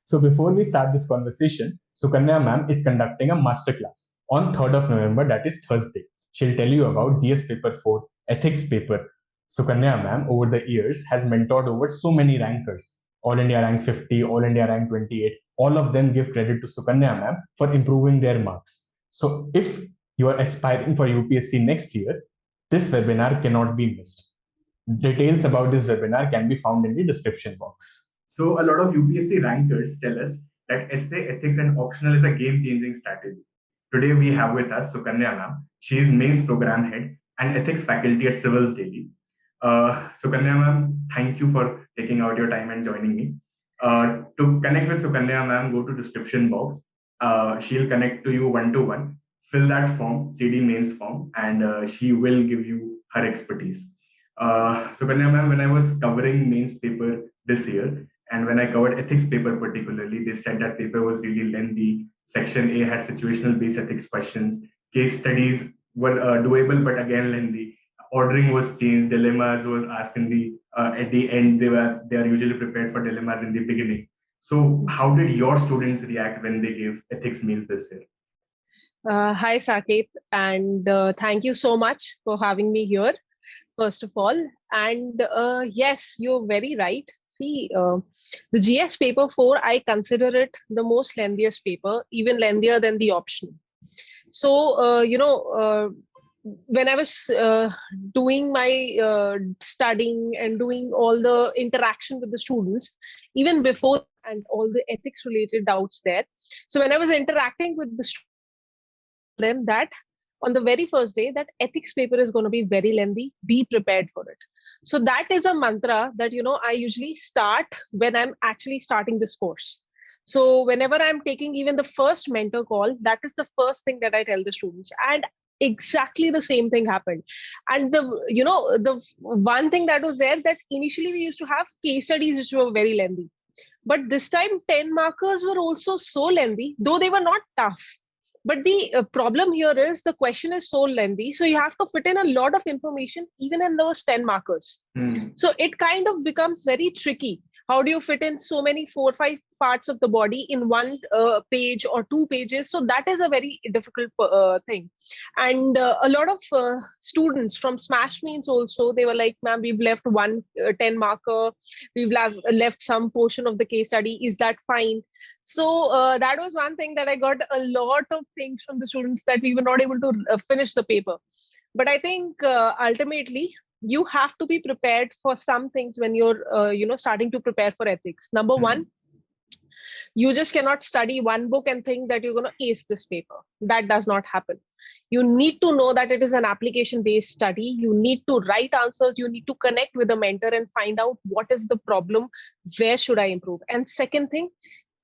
So before we start this conversation, Sukanya ma'am is conducting a masterclass on 3rd of November, that is Thursday. She'll tell you about GS Paper 4, Ethics Paper. Sukanya ma'am, over the years, has mentored over so many rankers. All India rank 50, All India rank 28. All of them give credit to Sukanya ma'am for improving their marks. So if you are aspiring for UPSC next year, this webinar cannot be missed. Details about this webinar can be found in the description box. So a lot of UPSC rankers tell us that essay, ethics and optional is a game-changing strategy. Today we have with us Sukanya ma'am. She is mains program head and ethics faculty at Civilsdaily. Sukanya ma'am, thank you for taking out your time and joining me. To connect with Sukanya ma'am, go to description box. She'll connect to you one-to-one. Fill that form, CD mains form, and she will give you her expertise. Sukanya ma'am, when I was covering mains paper this year, and when I covered ethics paper particularly, they said that paper was really lengthy. Section A had situational based ethics questions. Case studies were doable, but again lengthy. Ordering was changed. Dilemmas was asked in the at the end. They are usually prepared for dilemmas in the beginning. So how did your students react when they gave ethics meals this year? Hi, Saket, and thank you so much for having me here, first of all. And yes, you're very right. See, the GS paper 4, I consider it the most lengthiest paper, even lengthier than the optional. So, when I was doing my studying and doing all the interaction with the students, even before and all the ethics related doubts there. So when I was interacting with the students, them that on the very first day that ethics paper is going to be very lengthy, be prepared for it. So that is a mantra that I usually start when I'm actually starting this course. So whenever I'm taking even the first mentor call, that is the first thing that I tell the students, and exactly the same thing happened. And the one thing that was there, that initially we used to have case studies which were very lengthy, but this time 10 markers were also so lengthy, though they were not tough. But the problem here is the question is so lengthy. So you have to fit in a lot of information, even in those 10 markers. So it kind of becomes very tricky. How do you fit in so many 4 or 5 parts of the body in one page or 2 pages? So that is a very difficult thing. And a lot of students from Smash Means also, they were like, ma'am, we've left one 10 marker. We've left some portion of the case study. Is that fine? So that was one thing that I got a lot of things from the students, that we were not able to finish the paper. But I think ultimately, you have to be prepared for some things when you're starting to prepare for ethics. Number one, you just cannot study one book and think that you're going to ace this paper. That does not happen. You need to know that it is an application based study. You need to write answers. You need to connect with the mentor and find out what is the problem, where should I improve. And second thing,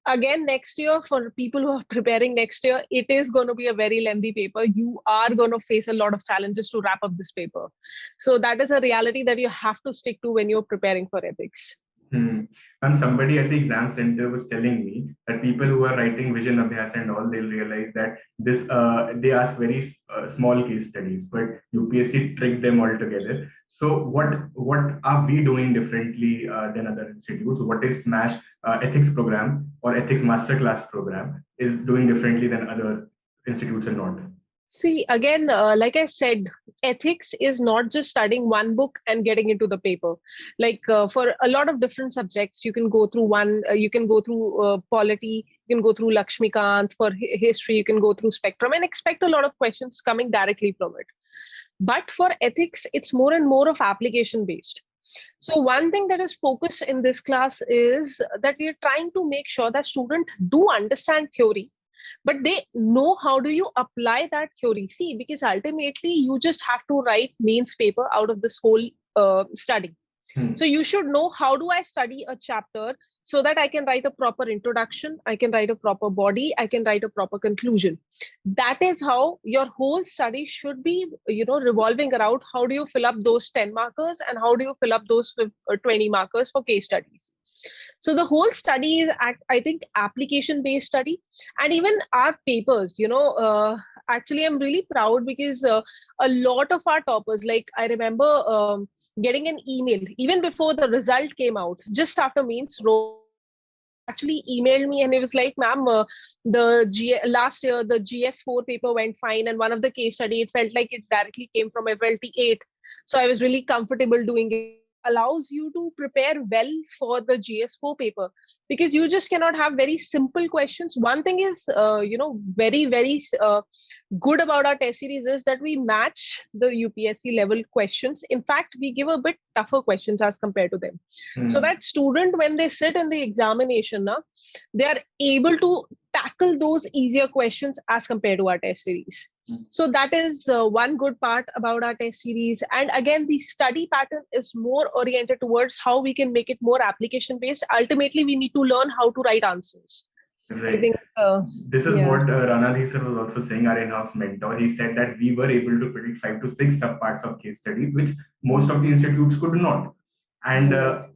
again, next year, for people who are preparing next year, it is going to be a very lengthy paper. You are going to face a lot of challenges to wrap up this paper. So that is a reality that you have to stick to when you're preparing for ethics. And somebody at the exam center was telling me that people who are writing vision abhyas and all, they'll realize that this they ask very small case studies, but UPSC tricked them altogether. So what are we doing differently than other institutes? What is Smash ethics program or ethics masterclass program is doing differently than other institutes and not? See, again, like I said, ethics is not just studying one book and getting into the paper. Like for a lot of different subjects, you can go through you can go through polity, you can go through Lakshmikant. For history, you can go through spectrum and expect a lot of questions coming directly from it. But for ethics, it's more and more of application based. So one thing that is focused in this class is that we are trying to make sure that students do understand theory, but they know how do you apply that theory. See, because ultimately you just have to write mains paper out of this whole study. So you should know, how do I study a chapter so that I can write a proper introduction, I can write a proper body, I can write a proper conclusion. That is how your whole study should be, revolving around how do you fill up those 10 markers and how do you fill up those 20 markers for case studies. So the whole study is, I think, application-based study. And even our papers, actually, I'm really proud because a lot of our toppers, like I remember getting an email even before the result came out, just after mains, wrote actually emailed me and he was like, ma'am, last year the GS4 paper went fine, and one of the case study, it felt like it directly came from FLT8. So I was really comfortable doing it. Allows you to prepare well for the GS4 paper, because you just cannot have very simple questions. One thing is, very, very good about our test series is that we match the UPSC level questions. In fact, we give a bit tougher questions as compared to them. So that student, when they sit in the examination, they are able to tackle those easier questions as compared to our test series. So that is one good part about our test series. And again, the study pattern is more oriented towards how we can make it more application based. Ultimately, we need to learn how to write answers. Right. I think this is what Ranadhi sir was also saying, our in-house mentor. He said that we were able to predict 5 to 6 subparts of case studies, which most of the institutes could not. And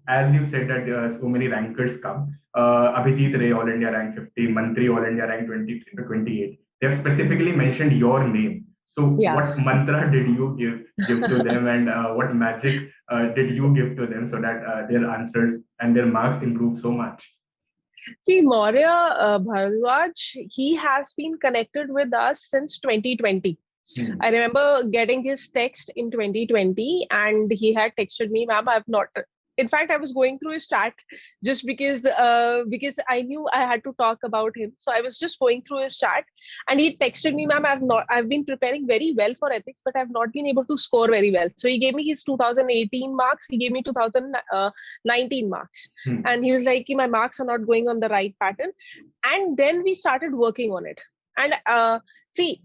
as you said that so many rankers come, Abhijit Ray, All India rank 50, Mantri, All India rank 23 to 28. They have specifically mentioned your name. So what mantra did you give to them, and what magic did you give to them so that their answers and their marks improved so much? See, Maurya Bharadwaj, he has been connected with us since 2020. I remember getting his text in 2020, and he had texted me, ma'am, I've not. In fact, I was going through his chat just because I knew I had to talk about him. So I was just going through his chat, and he texted me, ma'am, I've been preparing very well for ethics, but I've not been able to score very well. So he gave me his 2018 marks. He gave me 2019 marks. And he was like, my marks are not going on the right pattern. And then we started working on it. And see,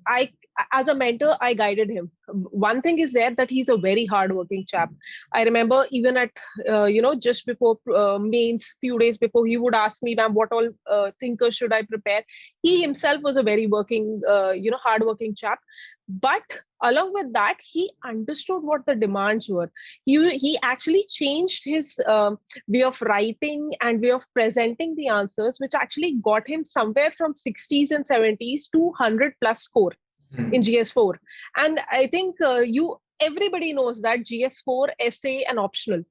as a mentor, I guided him. One thing is there that he's a very hardworking chap. I remember even at, just before mains, few days before, he would ask me, ma'am, what all thinkers should I prepare? He himself was a very hardworking chap. But along with that, he understood what the demands were. He actually changed his way of writing and way of presenting the answers, which actually got him somewhere from 60s and 70s to 100 plus score in GS4. And I think everybody knows that GS4 essay and optional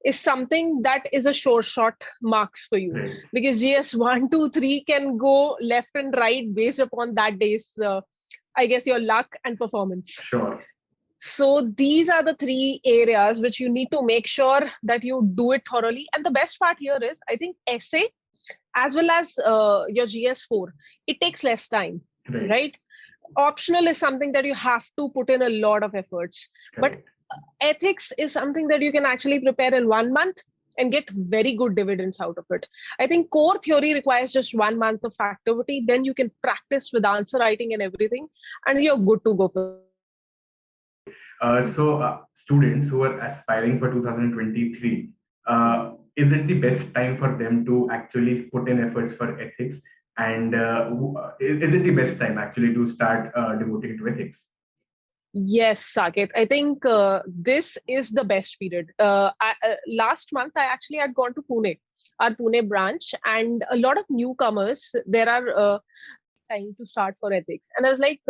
is something that is a sure shot marks for you, because GS1, 2, 3 can go left and right based upon that day's I guess your luck and performance. Sure. So these are the 3 areas which you need to make sure that you do it thoroughly. And the best part here is, I think essay as well as your GS4, it takes less time, right? Optional is something that you have to put in a lot of efforts. But ethics is something that you can actually prepare in 1 month and get very good dividends out of it. I think core theory requires just 1 month of activity. Then you can practice with answer writing and everything, and you're good to go for it. Students who are aspiring for 2023, is it the best time for them to actually put in efforts for ethics? And is it the best time actually to start devoting to ethics? Yes, Saket. I think this is the best period. Last month, I actually had gone to Pune, our Pune branch, and a lot of newcomers. There are time to start for ethics, and I was like,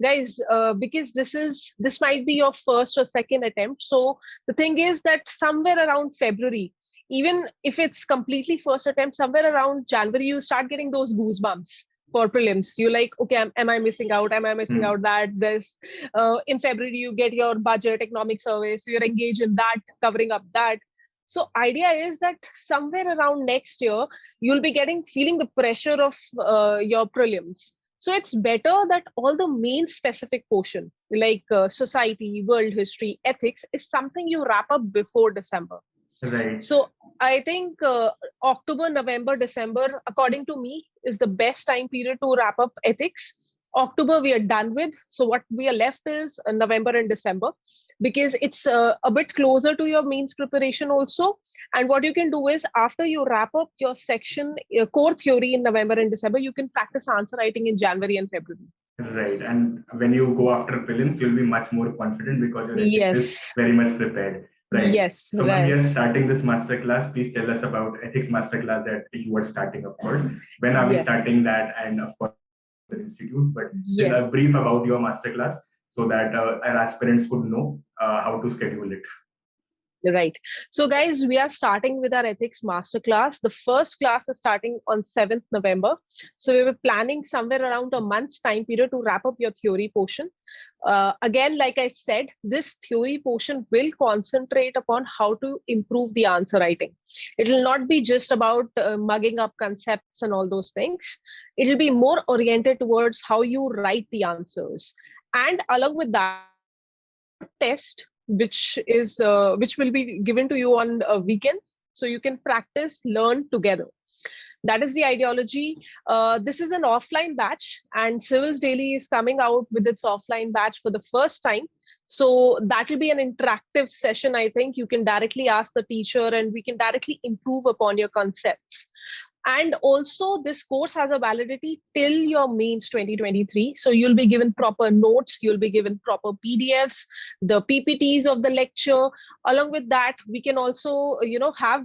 guys, because this might be your first or second attempt. So the thing is that somewhere around February, even if it's completely first attempt, somewhere around January, you start getting those goosebumps for prelims. You're like, okay, am I missing out? Am I missing out that this? In February, you get your budget economic survey, so you're engaged in that, covering up that. So idea is that somewhere around next year, you'll be feeling the pressure of your prelims. So it's better that all the main specific portion, like society, world history, ethics, is something you wrap up before December. Right. So I think October, November, December, according to me, is the best time period to wrap up ethics. October we are done with. So what we are left is November and December, because it's a bit closer to your mains preparation also. And what you can do is, after you wrap up your section, your core theory in November and December, you can practice answer writing in January and February. Right. And when you go after prelims, you'll be much more confident because your ethics is very much prepared. Right. Yes. So when we are starting this masterclass, please tell us about ethics masterclass that you are starting, of course. When are we starting that? And of course, the institutes, but still a brief about your masterclass so that our aspirants could know how to schedule it. Right. So guys, we are starting with our ethics masterclass. The first class is starting on 7th November. So we were planning somewhere around a month's time period to wrap up your theory portion. Again, like I said, this theory portion will concentrate upon how to improve the answer writing. It will not be just about mugging up concepts and all those things. It will be more oriented towards how you write the answers. And along with that, test which will be given to you on weekends, so you can practice, learn together. That is the ideology. This is an offline batch, and Civilsdaily is coming out with its offline batch for the first time. So that will be an interactive session. I think you can directly ask the teacher and we can directly improve upon your concepts. And also this course has a validity till your mains 2023. So you'll be given proper notes, you'll be given proper PDFs, the PPTs of the lecture. Along with that, we can also, have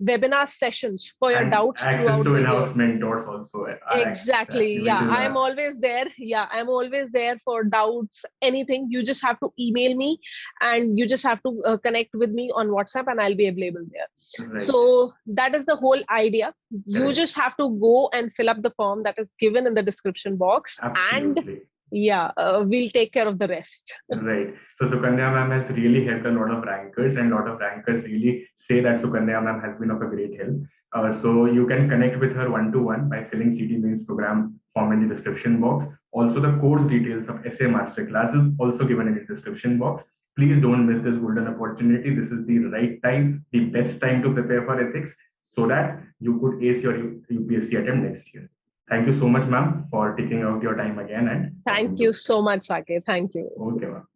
webinar sessions for your doubts throughout the year. In-house mentors also. Exactly. Yeah, I'm always there. Yeah, I'm always there for doubts, anything. You just have to email me and you just have to connect with me on WhatsApp and I'll be available there. Right. So that is the whole idea. You Correct. just have to go and fill up the form that is given in the description box. Absolutely. And we'll take care of the rest. Right. So Sukanya ma'am has really helped a lot of rankers, and a lot of rankers really say that Sukanya ma'am has been of a great help. So you can connect with her one-to-one by filling CT Mains program form in the description box. Also, the course details of essay masterclass is also given in the description box. Please don't miss this golden opportunity. This is the right time, the best time to prepare for ethics so that you could ace your UPSC attempt next year. Thank you so much, ma'am, for taking out your time again. And thank you so much, Saket. Thank you. Okay, ma'am.